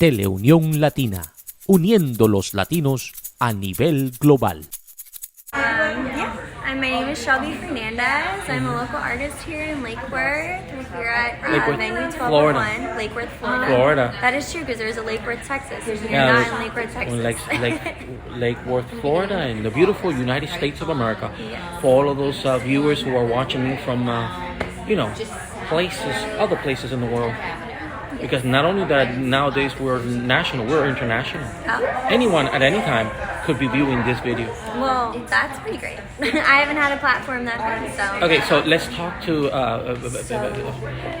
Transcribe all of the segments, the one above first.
Teleunión Latina, uniendo los latinos a nivel global. My name is Shelby Fernández. I'm a local artist here in Lake Worth. We're here at venue 1201, Lake Worth, Florida. That is true because there's a Lake Worth, Texas. You're not in Lake Worth, Texas. Lake Worth, Florida, in the beautiful United States of America. Yes. For all of those viewers who are watching me from, other places in the world. Because not only that, nowadays we're national, we're international. Oh. Anyone at any time could be viewing this video. Well, that's pretty great. I haven't had a platform that big, so. Okay, so let's talk to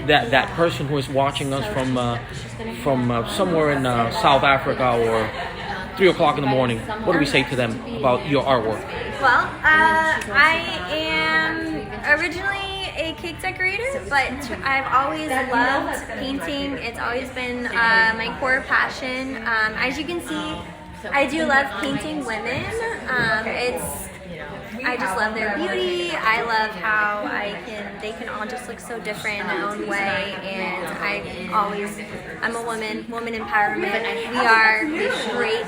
that person who is watching us from somewhere in South Africa or 3 o'clock in the morning. What do we say to them about your artwork? Well, I am originally a cake decorator, but I've always loved painting. It's always been my core passion. As you can see, I do love painting women. I just love their beauty. I love how they can all just look so different in their own way. And I'm a woman empowerment. We are great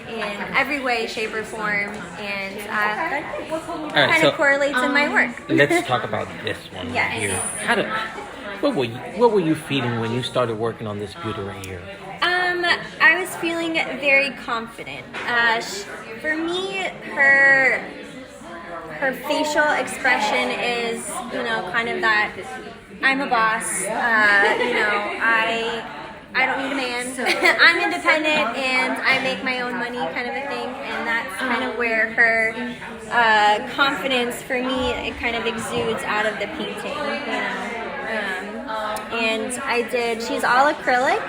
in every way, shape, or form. And that kind of correlates in my work. Let's talk about this one right here. What were you feeling when you started working on this beauty right here? I was feeling very confident. For me, her facial expression is, kind of that I'm a boss. I don't need a man. I'm independent and I make my own money, kind of a thing. And that's kind of where her confidence, for me, it kind of exudes out of the painting. And she's all acrylic.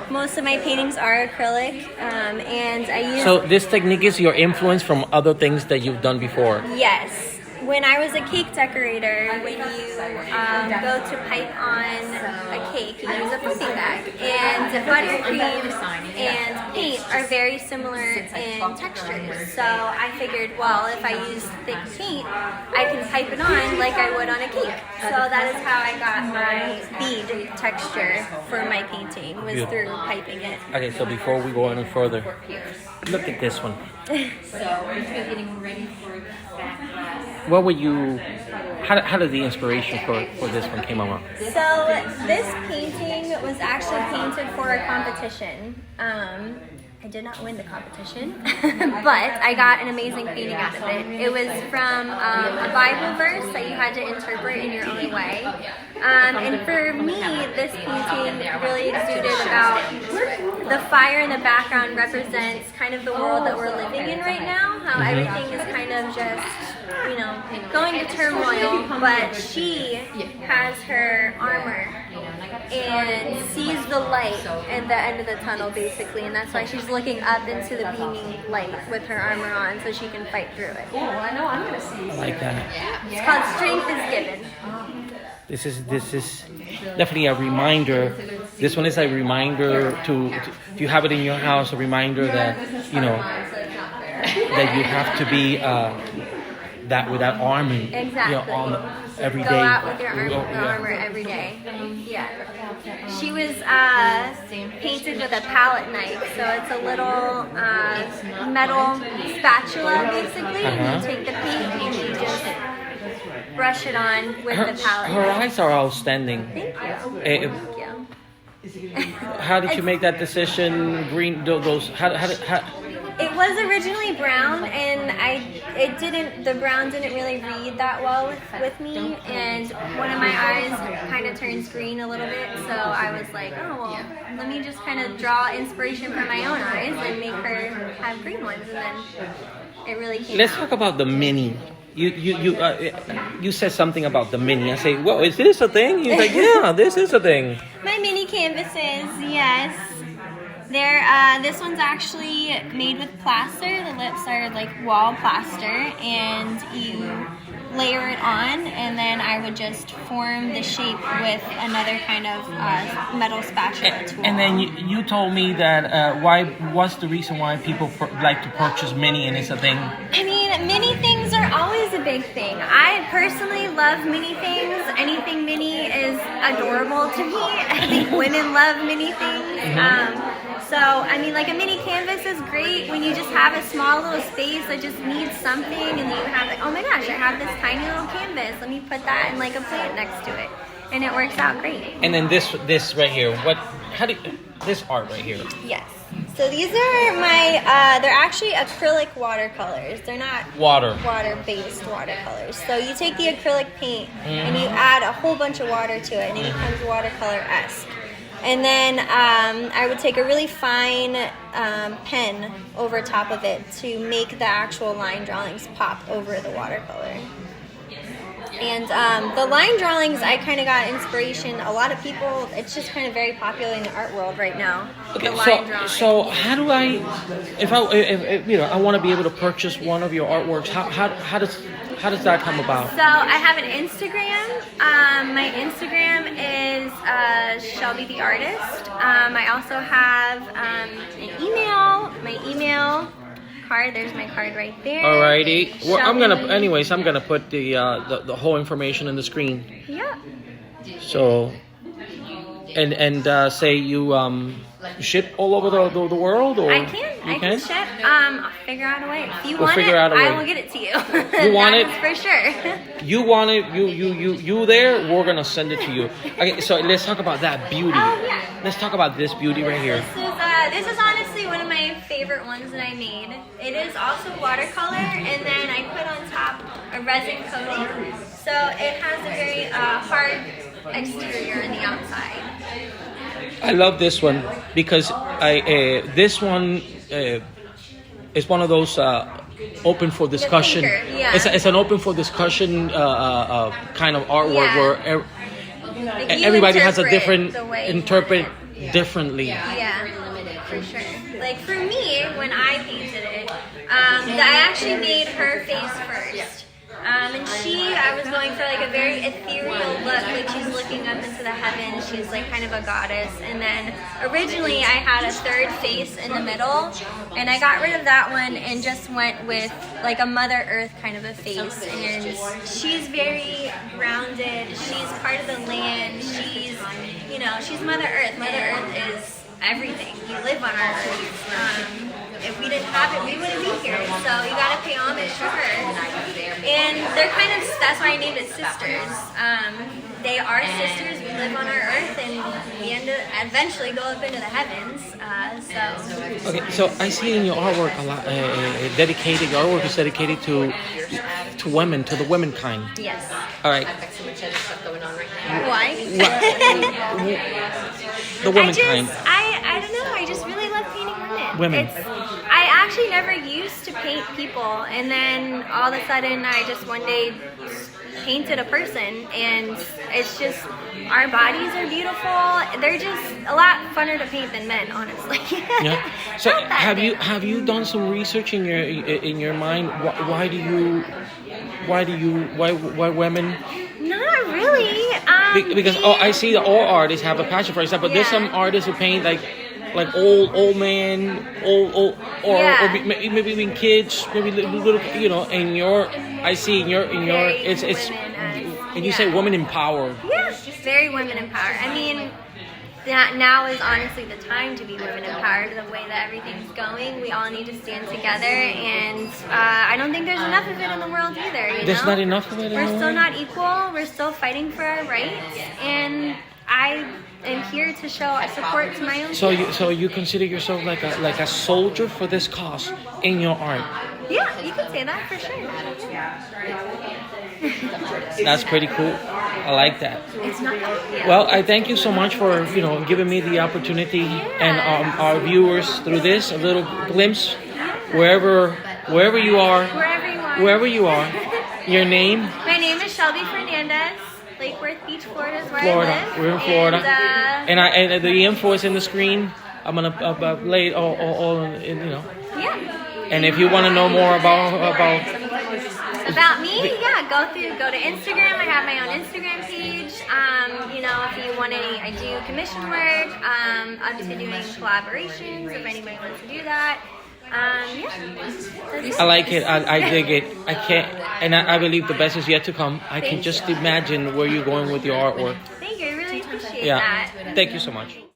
Most of my paintings are acrylic, and I use... So this technique is your influence from other things that you've done before? Yes. When I was a cake decorator, when you go to pipe on a cake, you use a piping bag. And buttercream and paint are very similar in textures. So I figured, well, if I use thick paint, I can pipe it on like I would on a cake. So that is how I got my bead texture for my painting, was through piping it. Okay, so before we go any further, look at this one. What were you? How did the inspiration for this one came along? So this painting was actually painted for a competition. I did not win the competition, but I got an amazing painting out of it. It was from a Bible verse that you had to interpret in your own way. And for me, this painting really exuded about the fire in the background represents kind of the world that we're living in right now, how everything is kind of just, going to turmoil, but she has her armor and sees the light at the end of the tunnel, basically, and that's why she's looking up into the beaming light with her armor on so she can fight through it. I like that. It's called Strength is Given. This is definitely a reminder. This one is a reminder to if you have it in your house, a reminder that that you have to be that with that armor. Exactly. Every Go day. out with your armor every day. Yeah. She was painted with a palette knife, so it's a little metal spatula, basically. You take the paint and you just brush it on with the palette Her knife. eyes are outstanding. Thank you. Thank you. How did you make that decision? Green, those. How It was originally brown, and the brown didn't really read that well with me, and one of my eyes kind of turns green a little bit, so I was like, let me just kind of draw inspiration from my own eyes and make her have green ones, and then it really came Let's out. talk about the mini. You said something about the mini. I say, well, is this a thing? You're like, yeah, this is a thing. My mini canvases, yes. This one's actually made with plaster. The lips are like wall plaster, and you layer it on, and then I would just form the shape with another kind of metal spatula tool. And then you told me that what's the reason why people like to purchase mini, and it's a thing? I mean, mini things are always a big thing. I personally love mini things. Anything mini is adorable to me. I think women love mini things. I mean, like a mini canvas is great when you just have a small little space that just needs something, and you have like, oh my gosh, I have this tiny little canvas. Let me put that in like a plant next to it, and it works out great. And then this right here, this art right here? Yes. So these are my, they're actually acrylic watercolors. They're not water-based watercolors. So you take the acrylic paint and you add a whole bunch of water to it, and it becomes watercolor-esque. And then I would take a really fine pen over top of it to make the actual line drawings pop over the watercolor. And the line drawings, I kind of got inspiration. A lot of people, it's just kind of very popular in the art world right now. Okay, the line drawings. So how do I, if I want to be able to purchase one of your artworks, how does that come about? So I have an Instagram. My Instagram is Shelby the Artist. I also have an email. My email card. There's my card right there. Alrighty. Well, I'm gonna put the whole information on the screen. Yeah. So, and say you ship all over the world, or I can ship. I'll figure out a way. If you want it, I will get it to you. You want it for sure. You want it. You there. We're gonna send it to you. Okay. So let's talk about that beauty. Oh yeah. Let's talk about this beauty right here. This is honestly one of my favorite ones that I made. It is also watercolor, and then I put on top a resin coating, so it has a very hard exterior on the outside. I love this one because this one is one of those open for discussion. Yeah. It's an open for discussion kind of artwork where like everybody has a different interpret differently. Yeah, for sure. Like for me, when I painted it, I actually made her face first. And I was going for like a very ethereal look, like she's looking up into the heavens, she's like kind of a goddess. And then originally I had a third face in the middle, and I got rid of that one and just went with like a Mother Earth kind of a face. And she's very grounded, she's part of the land, she's Mother Earth. Mother Earth is everything. We live on our earth. If we didn't have it, we wouldn't be here. So you gotta pay homage to her. And they're kind of, that's why I named it Sisters. They are sisters. We live on our earth, and we eventually go up into the heavens. Okay, so I see in your artwork a lot dedicated. Your artwork is dedicated to women, to the womenkind. Yes. All right. I've got so much other stuff going on right now. Why? The womankind. I don't know. I just really love painting women. I actually never used to paint people, and then all of a sudden I just one day painted a person, and it's just, our bodies are beautiful. They're just a lot funner to paint than men, honestly. Yeah. So have you done some research in your mind? Why women? Not really. Because I see that all artists have a passion for example. There's some artists who paint like old man, or maybe even kids, maybe little, and I see in your it's and you say women empowered. Yeah, very women empowered. I mean, now is honestly the time to be women empowered. The way that everything's going, we all need to stand together, and I don't think there's enough of it in the world either. There's not enough of it. We're still not equal. We're still fighting for our rights, and I am here to show support to my own. So you consider yourself like a soldier for this cause in your art? Yeah, you can say that for sure. That's pretty cool. I like that. It's not bad. Well, I thank you so much for giving me the opportunity and our viewers through this a little glimpse wherever you are. Wherever you are. Your name? My name is Shelby Fernández. Lake Worth Beach, Florida is where I live. We're in Florida. And the info is in the screen. I'm gonna lay it all in, Yeah. And if you want to know more about me, go to Instagram. I have my own Instagram page. If you want any, I do commission work. Up to doing collaborations if anybody wants to do that. I like it. I dig it. I can't, and I believe the best is yet to come. I can just imagine where you're going with your artwork. Thank you. I really appreciate that. Thank you so much.